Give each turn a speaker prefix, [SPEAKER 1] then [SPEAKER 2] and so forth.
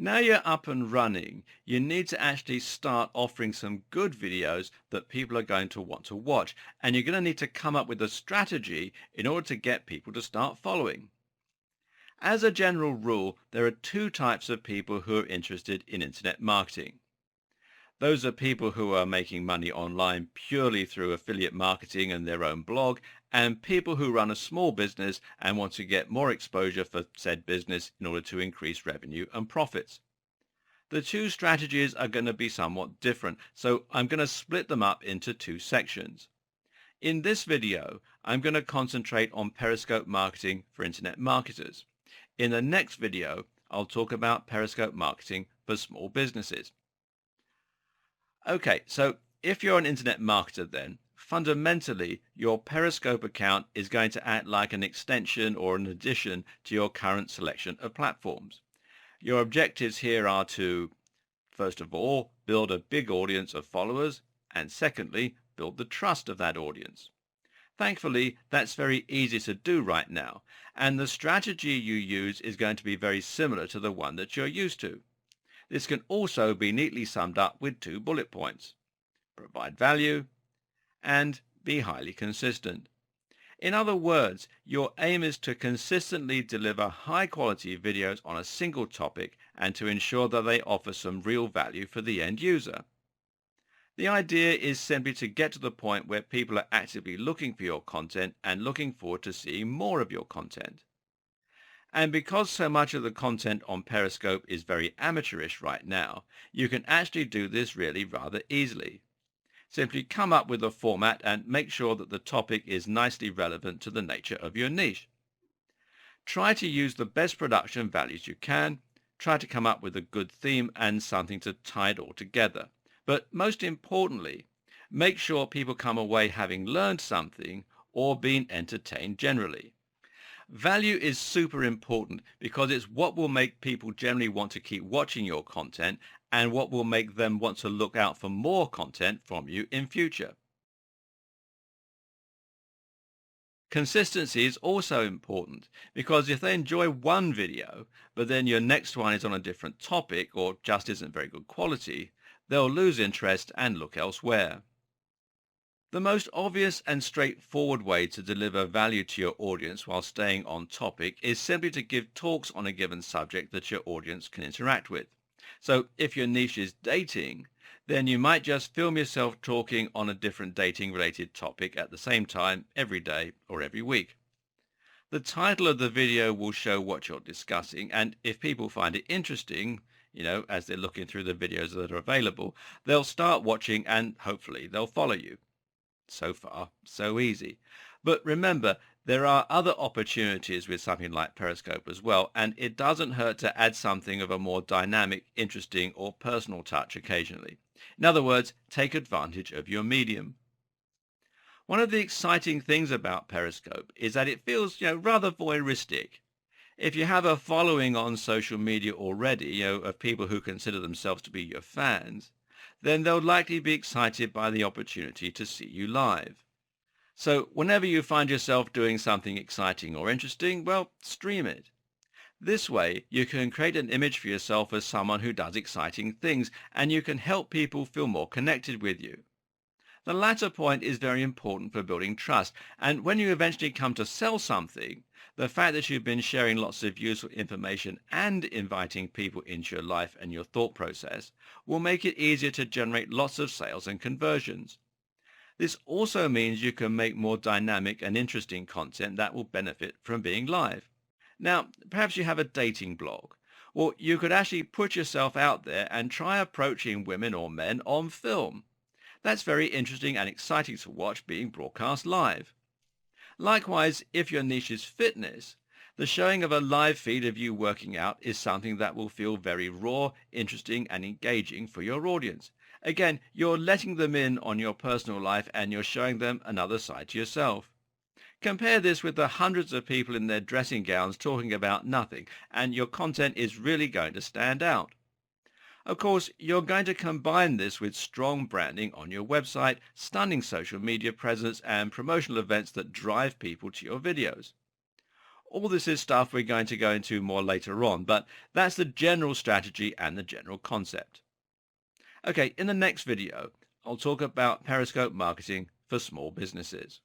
[SPEAKER 1] Now you're up and running, you need to actually start offering some good videos that people are going to want to watch. And you're going to need to come up with a strategy in order to get people to start following. As a general rule, there are two types of people who are interested in internet marketing. Those are people who are making money online purely through affiliate marketing and their own blog, and people who run a small business and want to get more exposure for said business in order to increase revenue and profits. The two strategies are going to be somewhat different, so I'm going to split them up into two sections. In this video, I'm going to concentrate on Periscope marketing for internet marketers. In the next video, I'll talk about Periscope marketing for small businesses. Okay, so if you're an internet marketer then, fundamentally your Periscope account is going to act like an extension or an addition to your current selection of platforms. Your objectives here are to, first of all, build a big audience of followers, and secondly, build the trust of that audience. Thankfully, that's very easy to do right now, and the strategy you use is going to be very similar to the one that you're used to. This can also be neatly summed up with two bullet points: provide value and be highly consistent. In other words, your aim is to consistently deliver high quality videos on a single topic and to ensure that they offer some real value for the end user. The idea is simply to get to the point where people are actively looking for your content and looking forward to seeing more of your content. And because so much of the content on Periscope is very amateurish right now, you can actually do this really rather easily. Simply come up with a format and make sure that the topic is nicely relevant to the nature of your niche. Try to use the best production values you can. Try to come up with a good theme and something to tie it all together. But most importantly, make sure people come away having learned something or been entertained generally. Value is super important because it's what will make people generally want to keep watching your content and what will make them want to look out for more content from you in future. Consistency is also important because if they enjoy one video, but then your next one is on a different topic or just isn't very good quality, they'll lose interest and look elsewhere. The most obvious and straightforward way to deliver value to your audience while staying on topic is simply to give talks on a given subject that your audience can interact with. So if your niche is dating, then you might just film yourself talking on a different dating related topic at the same time every day or every week. The title of the video will show what you're discussing, and if people find it interesting, as they're looking through the videos that are available, they'll start watching and hopefully they'll follow you. So far, so easy. But remember, there are other opportunities with something like Periscope as well, and it doesn't hurt to add something of a more dynamic, interesting, or personal touch occasionally. In other words, take advantage of your medium. One of the exciting things about Periscope is that it feels, rather voyeuristic. If you have a following on social media already, of people who consider themselves to be your fans, then they'll likely be excited by the opportunity to see you live. So whenever you find yourself doing something exciting or interesting, well, stream it. This way, you can create an image for yourself as someone who does exciting things, and you can help people feel more connected with you. The latter point is very important for building trust, and when you eventually come to sell something, the fact that you've been sharing lots of useful information and inviting people into your life and your thought process will make it easier to generate lots of sales and conversions. This also means you can make more dynamic and interesting content that will benefit from being live. Now, perhaps you have a dating blog. Well, you could actually put yourself out there and try approaching women or men on film. That's very interesting and exciting to watch being broadcast live. Likewise, if your niche is fitness, the showing of a live feed of you working out is something that will feel very raw, interesting, and engaging for your audience. Again, you're letting them in on your personal life and you're showing them another side to yourself. Compare this with the hundreds of people in their dressing gowns talking about nothing, and your content is really going to stand out. Of course, you're going to combine this with strong branding on your website, stunning social media presence, and promotional events that drive people to your videos. All this is stuff we're going to go into more later on, but that's the general strategy and the general concept. Okay, in the next video, I'll talk about Periscope marketing for small businesses.